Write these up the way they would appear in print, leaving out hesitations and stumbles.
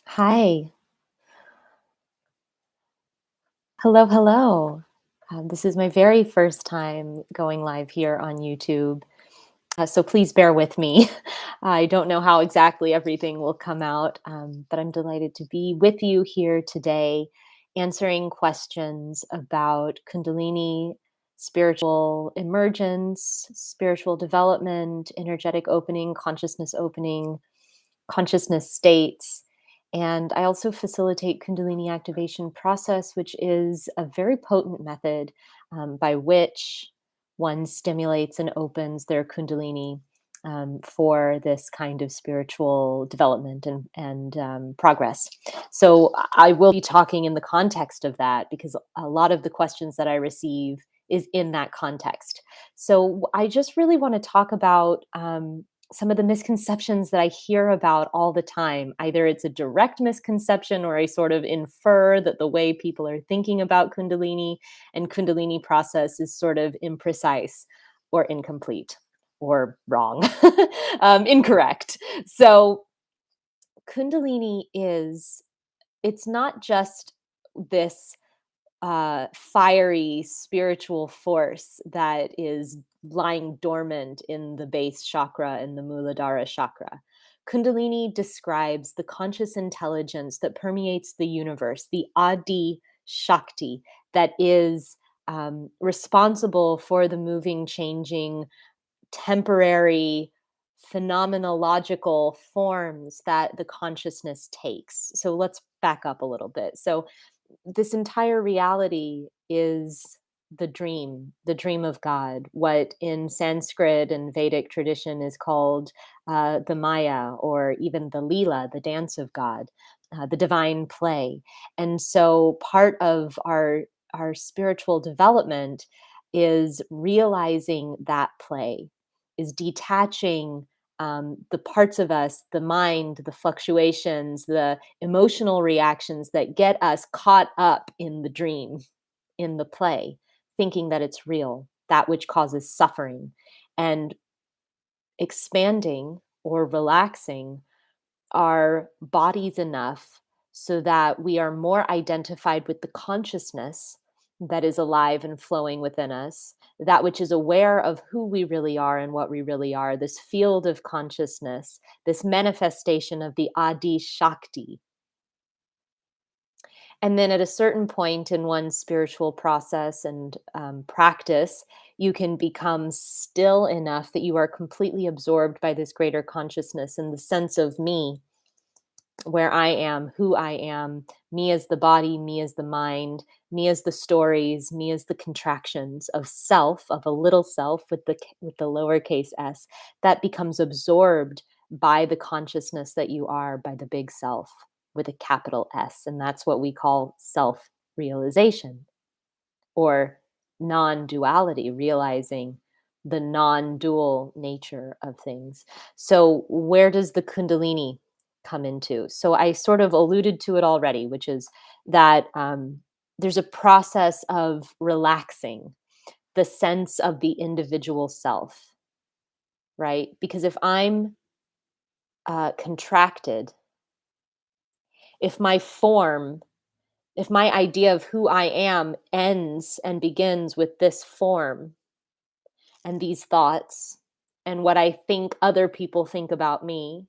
Hi. Hello, hello. This is my very first time going live here on YouTube. So please bear with me. I don't know how exactly everything will come out, but I'm delighted to be with you here today, answering questions about Kundalini, spiritual emergence, spiritual development, energetic opening, consciousness states. And I also facilitate Kundalini activation process, which is a very potent method by which one stimulates and opens their Kundalini for this kind of spiritual development and progress. So I will be talking in the context of that because a lot of the questions that I receive is in that context. So I just really want to talk about some of the misconceptions that I hear about all the time. Either it's a direct misconception or I sort of infer that the way people are thinking about Kundalini and Kundalini process is sort of imprecise or incomplete or wrong, incorrect. So, Kundalini it's not just this fiery spiritual force that is lying dormant in the base chakra and the Muladhara chakra. Kundalini describes the conscious intelligence that permeates the universe, the Adi Shakti that is responsible for the moving, changing, temporary, phenomenological forms that the consciousness takes. So let's back up a little bit. So, this entire reality is the dream of God, what in Sanskrit and Vedic tradition is called the Maya, or even the Leela, the dance of God, the divine play. And so part of our spiritual development is realizing that play, is detaching the parts of us, the mind, the fluctuations, the emotional reactions that get us caught up in the dream, in the play, thinking that it's real, that which causes suffering, and expanding or relaxing our bodies enough so that we are more identified with the consciousness that is alive and flowing within us, that which is aware of who we really are and what we really are, this field of consciousness, this manifestation of the Adi Shakti. And then at a certain point in one's spiritual process and practice, you can become still enough that you are completely absorbed by this greater consciousness and the sense of me, where I am, who I am, me as the body, me as the mind, me as the stories, me as the contractions of self, of a little self with the lowercase s, that becomes absorbed by the consciousness that you are, by the big self with a capital S, and that's what we call self realization or non-duality, realizing the non-dual nature of things. So where does the kundalini come into? So I sort of alluded to it already, which is that there's a process of relaxing the sense of the individual self, right? Because if I'm contracted, if my form, if my idea of who I am ends and begins with this form and these thoughts and what I think other people think about me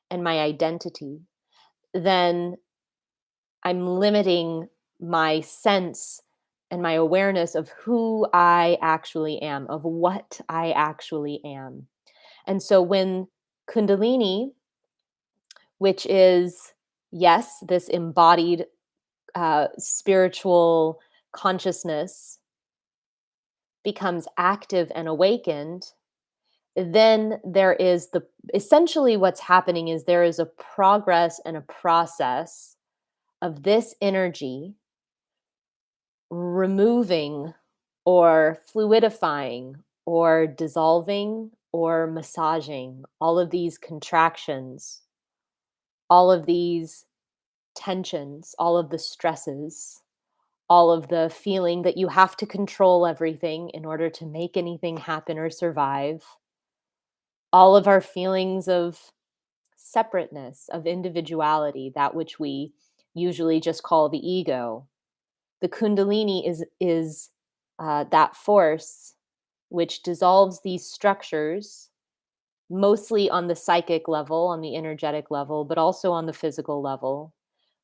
and my identity, then I'm limiting my sense and my awareness of who I actually am, of what I actually am. And so when Kundalini, which is, yes, this embodied spiritual consciousness, becomes active and awakened, then there is the essentially what's happening is there is a progress and a process of this energy removing or fluidifying or dissolving or massaging all of these contractions, all of these tensions, all of the stresses, all of the feeling that you have to control everything in order to make anything happen or survive, all of our feelings of separateness, of individuality, that which we usually just call the ego. The Kundalini is that force which dissolves these structures, mostly on the psychic level, on the energetic level, but also on the physical level,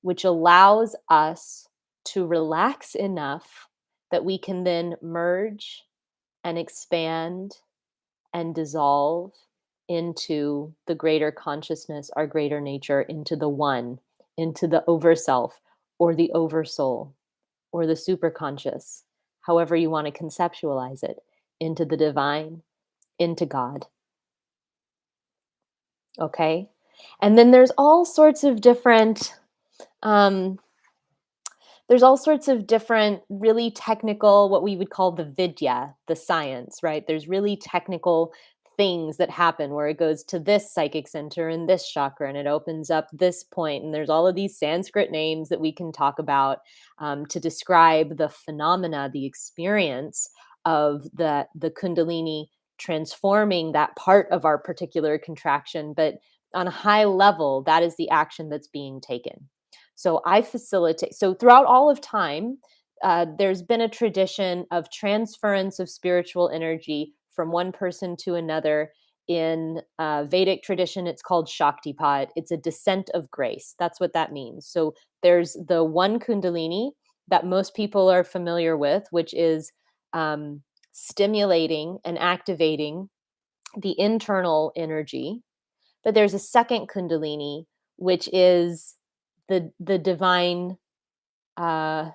which allows us to relax enough that we can then merge and expand and dissolve into the greater consciousness, our greater nature, into the one, into the overself or the oversoul or the superconscious, however you want to conceptualize it, into the divine, into God. Okay. And then um, there's all sorts of different, really technical, what we would call the vidya, the science, right? There's really technical things that happen where it goes to this psychic center and this chakra and it opens up this point. And there's all of these Sanskrit names that we can talk about to describe the phenomena, the experience of the Kundalini transforming that part of our particular contraction. But on a high level, that is the action that's being taken. So I facilitate. So throughout all of time, there's been a tradition of transference of spiritual energy from one person to another. In Vedic tradition, it's called Shaktipat. It's a descent of grace. That's what that means. So there's the one Kundalini that most people are familiar with, which is um, stimulating and activating the internal energy. But there's a second Kundalini, which is the divine uh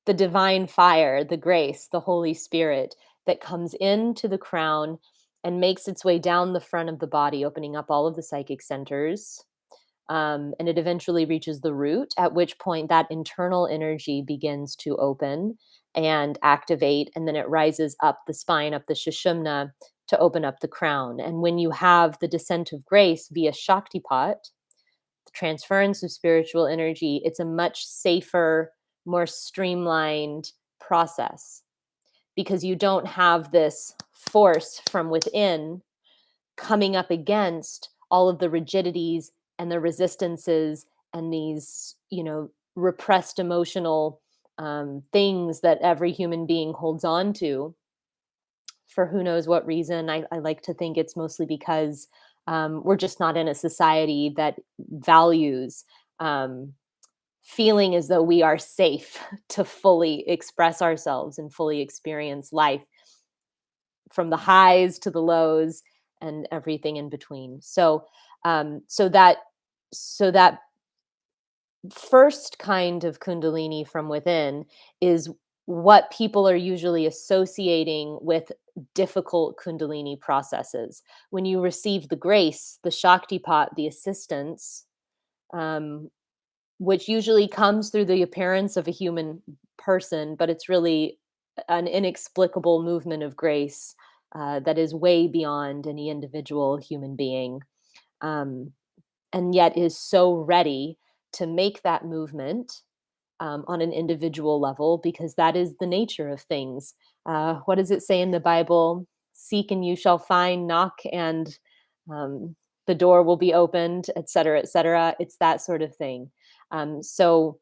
the divine fire, the grace, the Holy Spirit that comes into the crown and makes its way down the front of the body, opening up all of the psychic centers. And it eventually reaches the root, at which point that internal energy begins to open and activate. And then it rises up the spine, up the Shushumna to open up the crown. And when you have the descent of grace via Shaktipat, the transference of spiritual energy, it's a much safer, more streamlined process because you don't have this force from within coming up against all of the rigidities and the resistances and these, repressed emotional things that every human being holds on to for who knows what reason. I like to think it's mostly because we're just not in a society that values um, feeling as though we are safe to fully express ourselves and fully experience life from the highs to the lows and everything in between. Um, so that so that first kind of kundalini from within is what people are usually associating with difficult kundalini processes. When you receive the grace, the shaktipat, the assistance, um, which usually comes through the appearance of a human person, but it's really an inexplicable movement of grace that is way beyond any individual human being. Um, and yet is so ready to make that movement on an individual level because that is the nature of things. What does it say in the Bible? Seek and you shall find, knock and um, the door will be opened, et cetera, et cetera. It's that sort of thing. So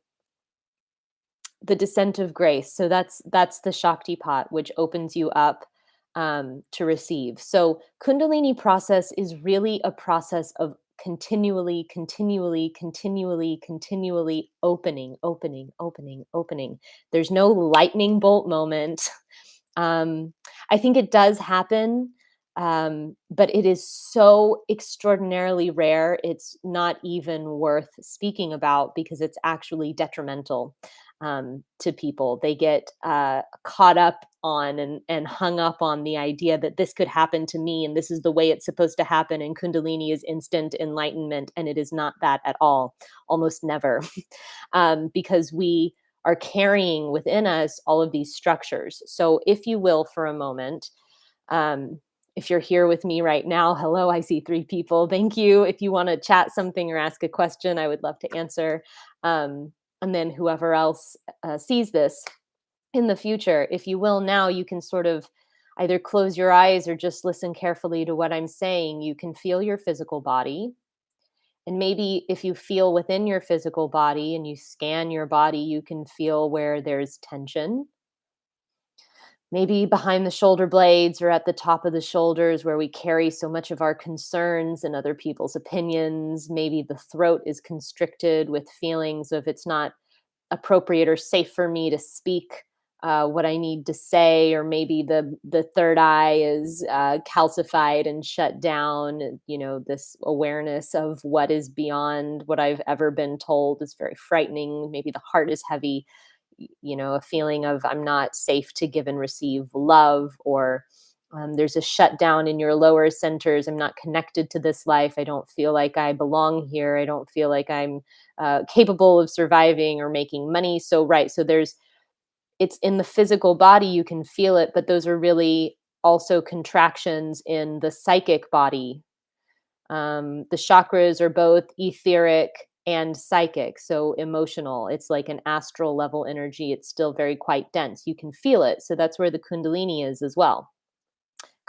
the descent of grace. So that's the Shakti pot, which opens you up to receive. So Kundalini process is really a process of continually opening. There's no lightning bolt moment. I think it does happen, but it is so extraordinarily rare. It's not even worth speaking about because it's actually detrimental to people. They get caught up on and hung up on the idea that this could happen to me and this is the way it's supposed to happen. And Kundalini is instant enlightenment, and it is not that at all, almost never, because we are carrying within us all of these structures. So, if you will, for a moment, um, if you're here with me right now, hello, I see three people. Thank you. If you want to chat something or ask a question, I would love to answer. And then whoever else sees this in the future, if you will, now you can sort of either close your eyes or just listen carefully to what I'm saying. You can feel your physical body. And maybe if you feel within your physical body and you scan your body, you can feel where there's tension. Maybe behind the shoulder blades or at the top of the shoulders where we carry so much of our concerns and other people's opinions. Maybe the throat is constricted with feelings of it's not appropriate or safe for me to speak what I need to say, or maybe the third eye is calcified and shut down. You know, this awareness of what is beyond what I've ever been told is very frightening. Maybe the heart is heavy. You know, a feeling of I'm not safe to give and receive love, or there's a shutdown in your lower centers. I'm not connected to this life. I don't feel like I belong here. I don't feel like I'm capable of surviving or making money. So, right. So, it's in the physical body, you can feel it, but those are really also contractions in the psychic body. The chakras are both etheric and psychic, so emotional. It's like an astral level energy. It's still very quite dense. You can feel it. So, that's where the Kundalini is as well.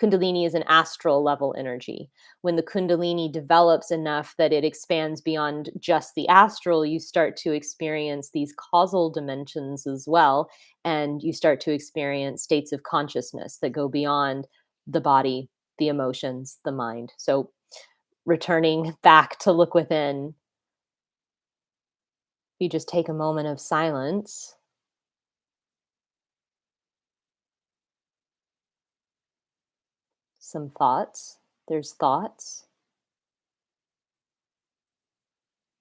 Kundalini is an astral level energy. When the Kundalini develops enough that it expands beyond just the astral, you start to experience these causal dimensions as well. And you start to experience states of consciousness that go beyond the body, the emotions, the mind. So, returning back to look within, you just take a moment of silence, some thoughts. There's thoughts.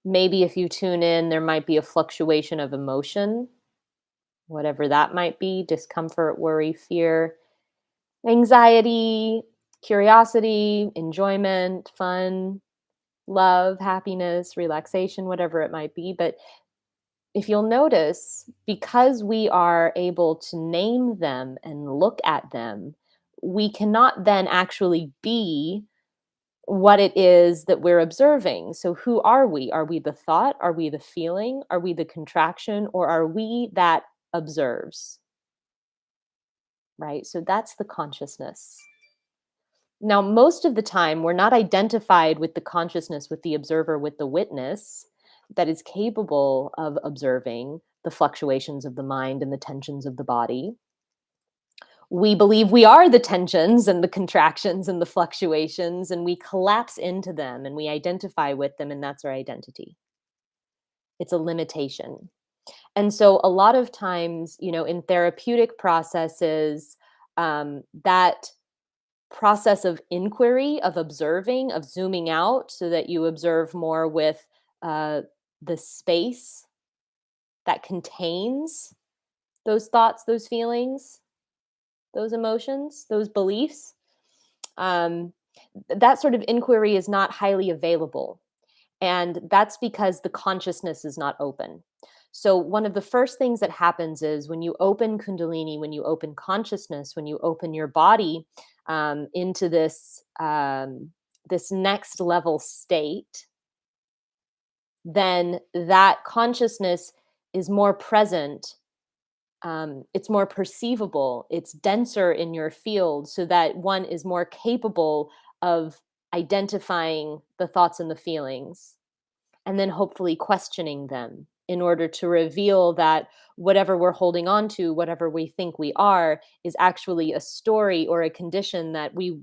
Maybe if you tune in, there might be a fluctuation of emotion, whatever that might be: discomfort, worry, fear, anxiety, curiosity, enjoyment, fun, love, happiness, relaxation, whatever it might be. But if you'll notice, because we are able to name them and look at them, we cannot then actually be what it is that we're observing. So, who are we? Are we the thought? Are we the feeling? Are we the contraction? Or are we that observes? Right? So, that's the consciousness. Now, most of the time, we're not identified with the consciousness, with the observer, with the witness that is capable of observing the fluctuations of the mind and the tensions of the body. We believe we are the tensions and the contractions and the fluctuations, and we collapse into them and we identify with them, and that's our identity. It's a limitation. And so, a lot of times, you know, in therapeutic processes, that process of inquiry, of observing, of zooming out so that you observe more with uh, the space that contains those thoughts, those feelings, those emotions, those beliefs. Um, that sort of inquiry is not highly available. And that's because the consciousness is not open. So, one of the first things that happens is when you open Kundalini, when you open consciousness, when you open your body into this next level state, then that consciousness is more present. It's more perceivable, it's denser in your field, so that one is more capable of identifying the thoughts and the feelings, and then hopefully questioning them in order to reveal that whatever we're holding on to, whatever we think we are, is actually a story or a condition that we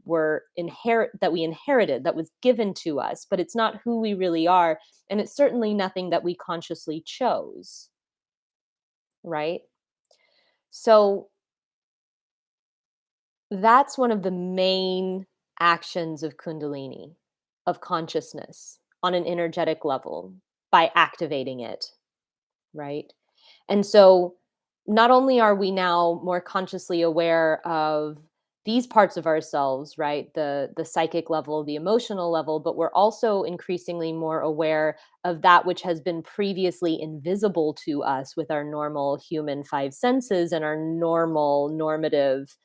inherited, that was given to us, but it's not who we really are, and it's certainly nothing that we consciously chose, right? So that's one of the main actions of Kundalini, of consciousness on an energetic level, by activating it, right? And so not only are we now more consciously aware of these parts of ourselves, right? The psychic level, the emotional level, but we're also increasingly more aware of that which has been previously invisible to us with our normal human five senses and our normal normative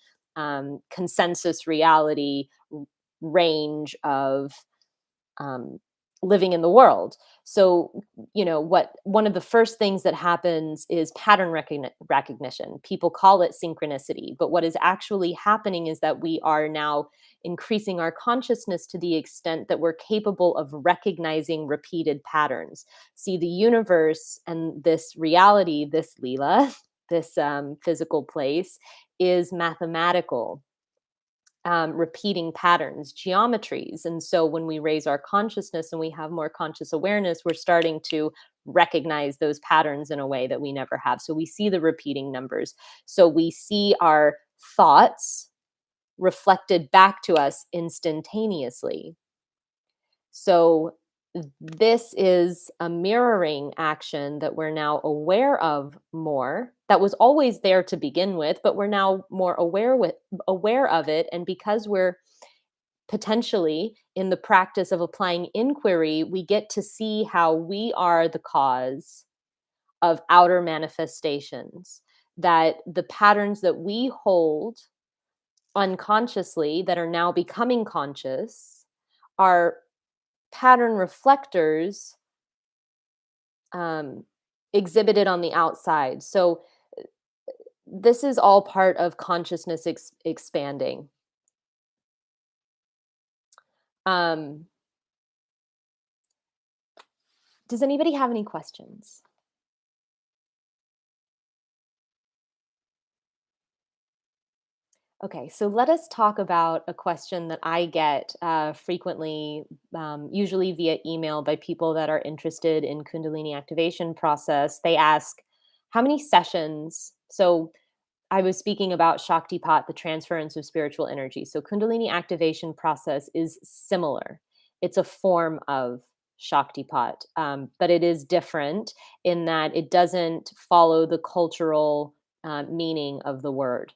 consensus reality range of um, living in the world. So, what one of the first things that happens is pattern recognition. People call it synchronicity, but what is actually happening is that we are now increasing our consciousness to the extent that we're capable of recognizing repeated patterns. See, the universe and this reality, this Leela, this physical place, is mathematical, repeating patterns, geometries. And so when we raise our consciousness and we have more conscious awareness, we're starting to recognize those patterns in a way that we never have. So we see the repeating numbers. So we see our thoughts reflected back to us instantaneously. So this is a mirroring action that we're now aware of more. That was always there to begin with, but we're now more aware of it. And because we're potentially in the practice of applying inquiry, we get to see how we are the cause of outer manifestations. That the patterns that we hold unconsciously that are now becoming conscious are pattern reflectors, um, exhibited on the outside. So this is all part of consciousness expanding. Um, does anybody have any questions? Okay, so let us talk about a question that I get frequently, usually via email by people that are interested in Kundalini activation process. They ask, how many sessions? So I was speaking about Shaktipat, the transference of spiritual energy. So Kundalini activation process is similar. It's a form of Shaktipat, but it is different in that it doesn't follow the cultural meaning of the word.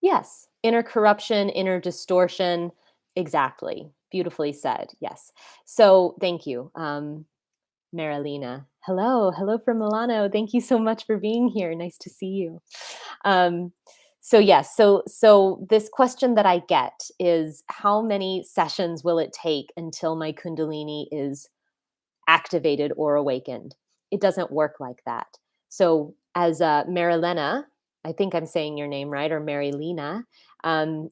Yes, inner corruption, inner distortion. Exactly. Beautifully said. Yes. So thank you, Marilena. Hello. Hello from Milano. Thank you so much for being here. Nice to see you. Um, so yes, so this question that I get is how many sessions will it take until my Kundalini is activated or awakened? It doesn't work like that. So as Marilena, I think I'm saying your name right, or Marilena,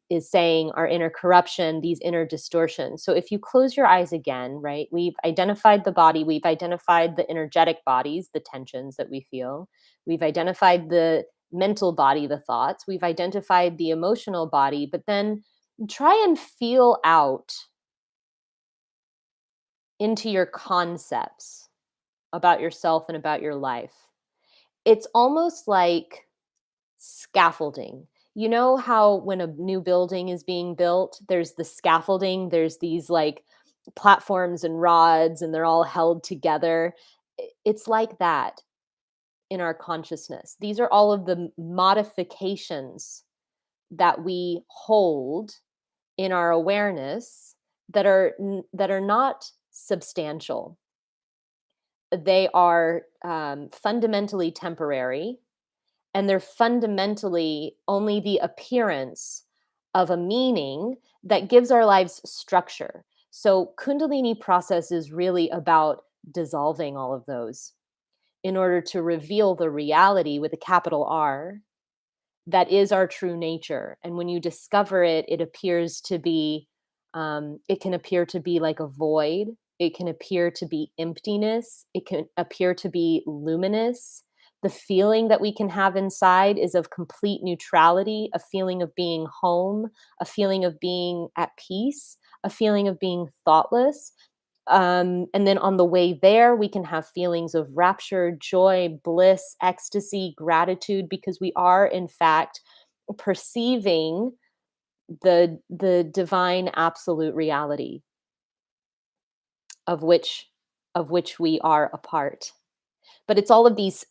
is saying our inner corruption, these inner distortions. So if you close your eyes again, right, we've identified the body, we've identified the energetic bodies, the tensions that we feel, we've identified the mental body, the thoughts, we've identified the emotional body, but then try and feel out into your concepts about yourself and about your life. It's almost like scaffolding. You know how when a new building is being built, there's the scaffolding, there's these like platforms and rods, and they're all held together. It's like that in our consciousness. These are all of the modifications that we hold in our awareness that are not substantial. They are fundamentally temporary, and they're fundamentally only the appearance of a meaning that gives our lives structure. So Kundalini process is really about dissolving all of those in order to reveal the reality with a capital R that is our true nature. And when you discover it, it appears to be, it can appear to be like a void. It can appear to be emptiness. It can appear to be luminous. The feeling that we can have inside is of complete neutrality, a feeling of being home, a feeling of being at peace, a feeling of being thoughtless. And then on the way there, we can have feelings of rapture, joy, bliss, ecstasy, gratitude, because we are, in fact, perceiving the divine absolute reality of which we are a part. But it's all of these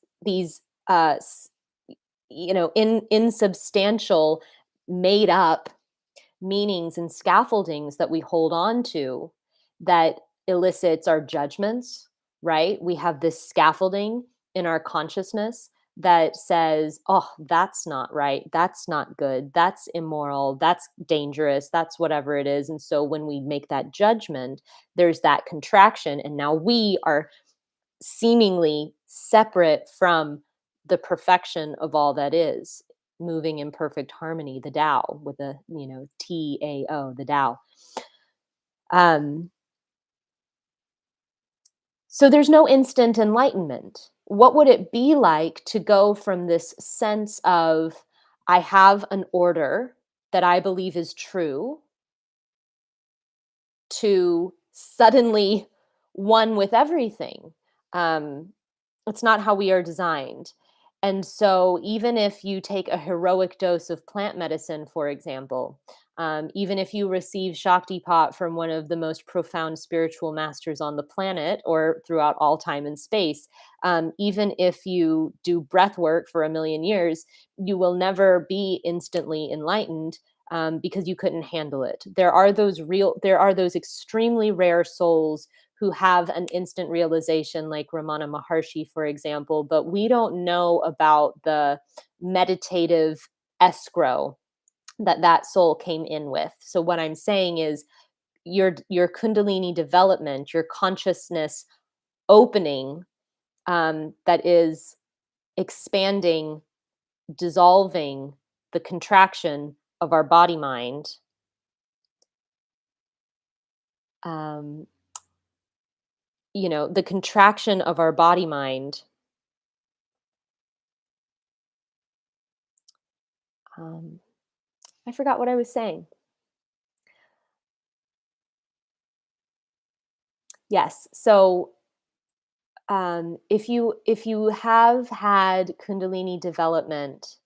insubstantial, made up meanings and scaffoldings that we hold on to that elicits our judgments, right? We have this scaffolding in our consciousness that says, oh, that's not right. That's not good. That's immoral. That's dangerous. That's whatever it is. And so when we make that judgment, there's that contraction. And now we are seemingly separate from the perfection of all that is moving in perfect harmony, the Tao with a, Tao, the Tao. Um, so there's no instant enlightenment. What would it be like to go from this sense of, I have an order that I believe is true, to suddenly one with everything? Um, it's not how we are designed. And so, even if you take a heroic dose of plant medicine, for example, even if you receive Shaktipat from one of the most profound spiritual masters on the planet or throughout all time and space, even if you do breath work for a million years, you will never be instantly enlightened, because you couldn't handle it. There are those extremely rare souls who have an instant realization, like Ramana Maharshi, for example, but we don't know about the meditative escrow that that soul came in with. So what I'm saying is, your Kundalini development, your consciousness opening, that is expanding, dissolving the contraction of our body mind. Um, the contraction of our body mind. Um, I forgot what I was saying. Yes. So, if you have had Kundalini development,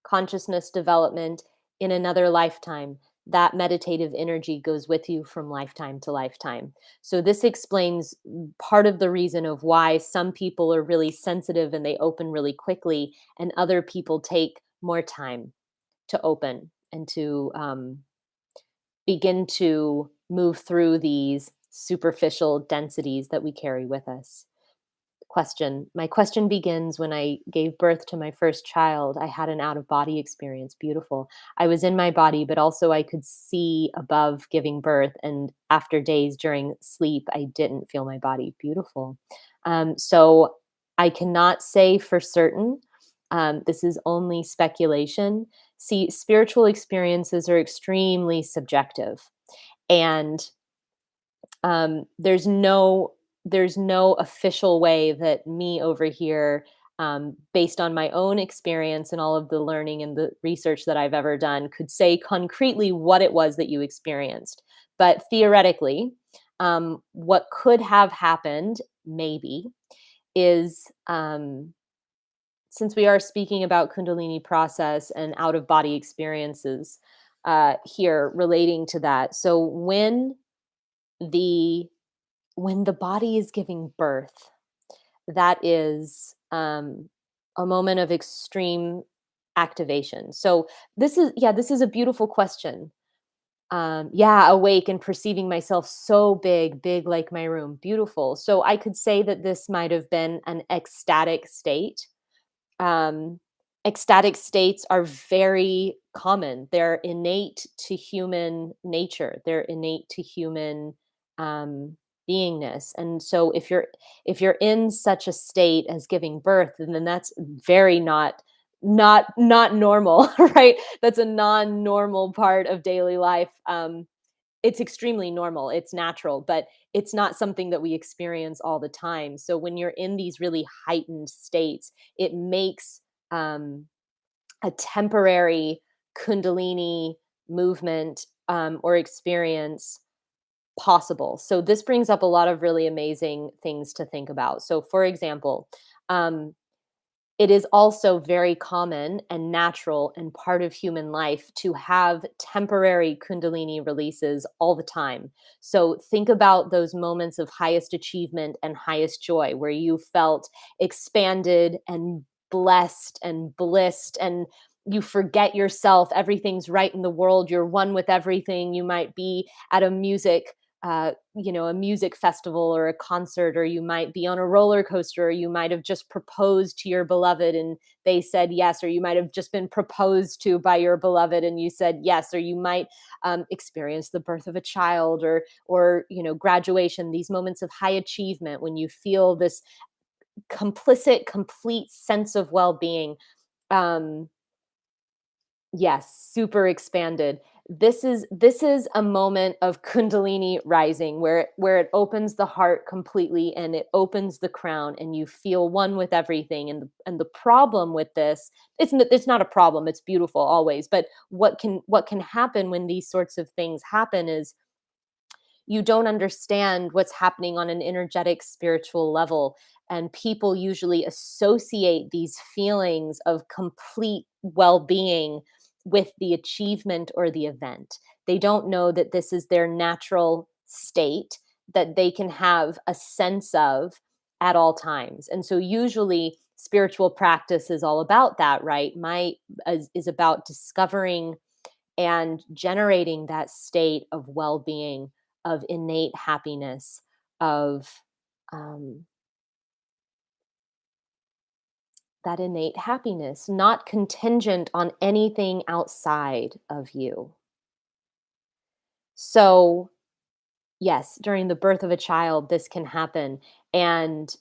consciousness development in another lifetime, that meditative energy goes with you from lifetime to lifetime. So this explains part of the reason of why some people are really sensitive and they open really quickly, and other people take more time to open and to begin to move through these superficial densities that we carry with us. Question. My question begins: when I gave birth to my first child, I had an out of body experience. Beautiful. I was in my body, but also I could see above giving birth. And after days during sleep, I didn't feel my body. Beautiful. So I cannot say for certain. This is only speculation. See, spiritual experiences are extremely subjective. And there's no official way that me over here, based on my own experience and all of the learning and the research that I've ever done, could say concretely what it was that you experienced. But theoretically, what could have happened, maybe, is, since we are speaking about Kundalini process and out of body experiences, here relating to that. So the when the body is giving birth, that is, a moment of extreme activation. So this is a beautiful question. Yeah, awake and perceiving myself so big, big like my room. Beautiful. So I could say that this might have been an ecstatic state. um, Ecstatic states are very common. They're innate to human nature. They're innate to human, um, beingness. And so if you're in such a state as giving birth, then that's very not normal, right? That's a non-normal part of daily life. It's extremely normal, it's natural, but it's not something that we experience all the time. So when you're in these really heightened states, it makes, um, a temporary Kundalini movement, or experience possible. So this brings up a lot of really amazing things to think about. So, for example, um, it is also very common and natural and part of human life to have temporary Kundalini releases all the time. So think about those moments of highest achievement and highest joy where you felt expanded and blessed and blissed, and you forget yourself. Everything's right in the world. You're one with everything. You might be at a music a music festival or a concert, or you might be on a roller coaster, or you might have just proposed to your beloved and they said yes, or you might have just been proposed to by your beloved and you said yes, or you might experience the birth of a child, or graduation. These moments of high achievement when you feel this complete sense of well-being. um Yes, super expanded. This is a moment of Kundalini rising where it opens the heart completely and it opens the crown and you feel one with everything. And the problem with this, it's not a problem. It's beautiful always. But what can happen when these sorts of things happen is you don't understand what's happening on an energetic spiritual level, and people usually associate these feelings of complete well-being with the achievement or the event. They don't know that this is their natural state that they can have a sense of at all times. And so usually spiritual practice is all about that, right? My is about discovering and generating that state of well-being, of innate happiness, of um, that innate happiness, not contingent on anything outside of you. So, yes, during the birth of a child, this can happen. And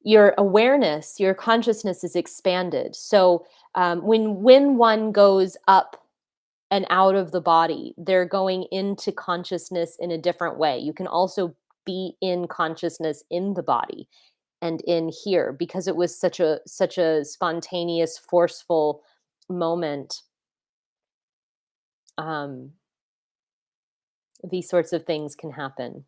your awareness, your consciousness is expanded. So, when one goes up and out of the body, they're going into consciousness in a different way. You can also be in consciousness in the body and in here, because it was such a spontaneous, forceful moment. um these sorts of things can happen.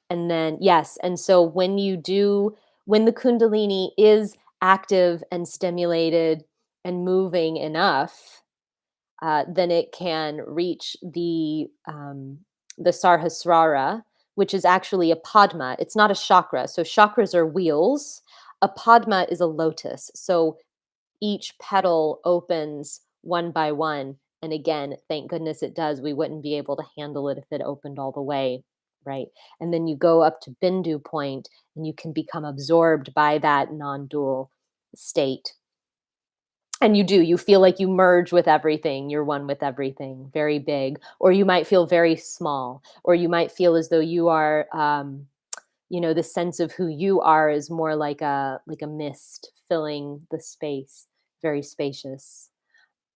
And then, yes, and so when the kundalini is active and stimulated and moving enough, then it can reach the Sarhasrara, which is actually a padma. It's not a chakra. So chakras are wheels. A padma is a lotus. So each petal opens one by one. And again, thank goodness it does. We wouldn't be able to handle it if it opened all the way. Right. And then you go up to Bindu point and you can become absorbed by that non dual state. And you feel like you merge with everything, you're one with everything, very big, or you might feel very small, or you might feel as though you are, the sense of who you are is more like a mist filling the space, very spacious.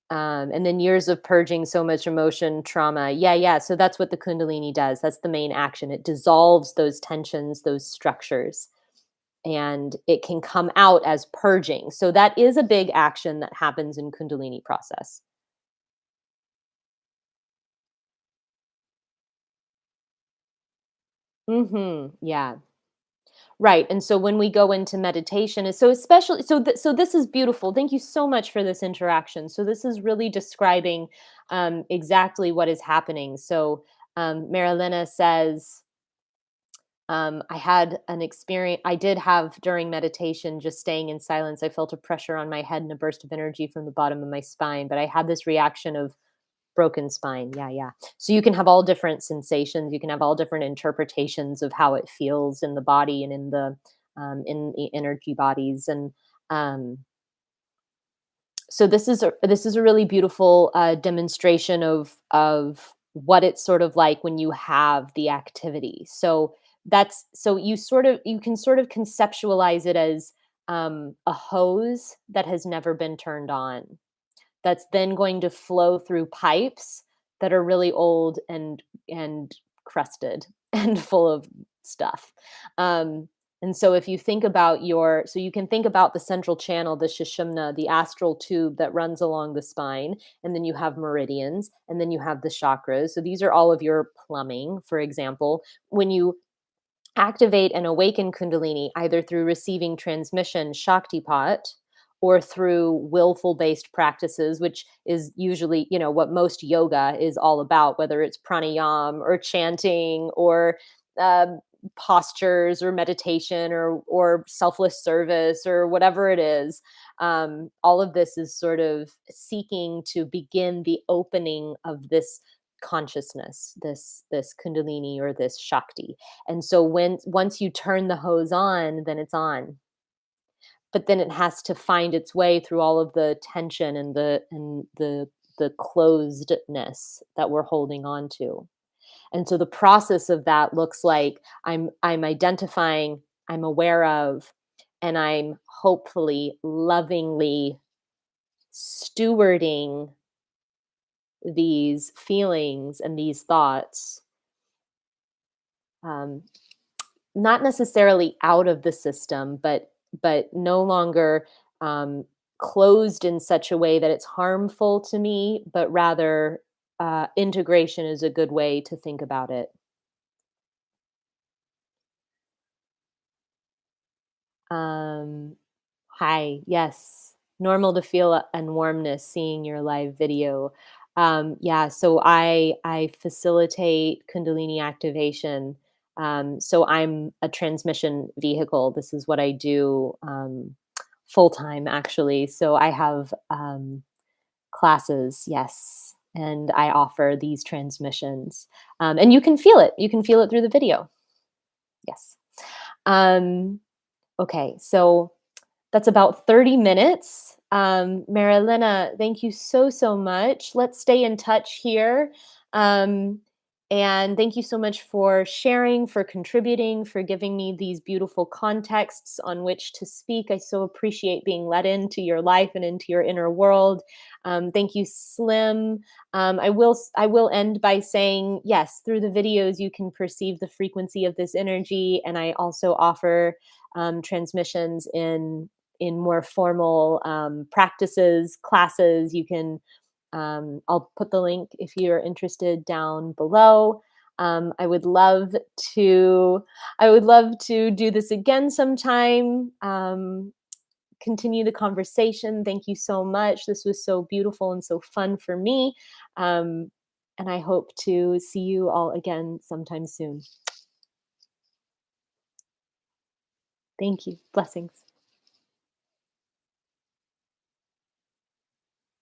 And then years of purging so much emotion, trauma. Yeah, yeah. So that's what the Kundalini does. That's the main action. It dissolves those tensions, those structures, and it can come out as purging. So that is a big action that happens in Kundalini process. Yeah. Right. And so when we go into meditation, is so especially so this is beautiful. Thank you so much for this interaction. So this is really describing exactly what is happening. So Marilena says, I had an experience I did have during meditation, just staying in silence. I felt a pressure on my head and a burst of energy from the bottom of my spine, but I had this reaction of broken spine. Yeah, yeah. So you can have all different sensations. You can have all different interpretations of how it feels in the body and in the energy bodies. And um, so this is a really beautiful demonstration of what it's sort of like when you have the activity. So you can sort of conceptualize it as a hose that has never been turned on, that's then going to flow through pipes that are really old and crusted and full of stuff. Um, and so if you think about you can think about the central channel, the Shishimna, the astral tube that runs along the spine, and then you have meridians, and then you have the chakras. So these are all of your plumbing, for example. When you activate and awaken Kundalini either through receiving transmission, Shaktipat, or through willful based practices, which is usually, what most yoga is all about, whether it's pranayam or chanting or um, postures or meditation or selfless service or whatever it is. All of this is sort of seeking to begin the opening of this consciousness, this kundalini or this shakti. And so once you turn the hose on, then it's on. But then it has to find its way through all of the tension and the closedness that we're holding on to. And so the process of that looks like I'm identifying, I'm aware of, and I'm hopefully lovingly stewarding these feelings and these thoughts, um, not necessarily out of the system, but no longer um, closed in such a way that it's harmful to me, but rather integration is a good way to think about it. Um, Hi, yes. Normal to feel an warmness seeing your live video. Yeah, so I facilitate Kundalini activation. So I'm a transmission vehicle. This is what I do full time, actually. So I have classes, yes, and I offer these transmissions, and you can feel it. You can feel it through the video. Yes. Um, okay, so that's about 30 minutes. Marilena, thank you so, so much. Let's stay in touch here. Um, and thank you so much for sharing, for contributing, for giving me these beautiful contexts on which to speak. I so appreciate being let into your life and into your inner world. Thank you, Slim. I will end by saying yes. Through the videos, you can perceive the frequency of this energy, and I also offer transmissions in more formal practices, classes. You can, I'll put the link if you're interested down below. I would love to, I would love to do this again sometime. Continue the conversation. Thank you so much. This was so beautiful and so fun for me. Um, and I hope to see you all again sometime soon. Thank you. Blessings.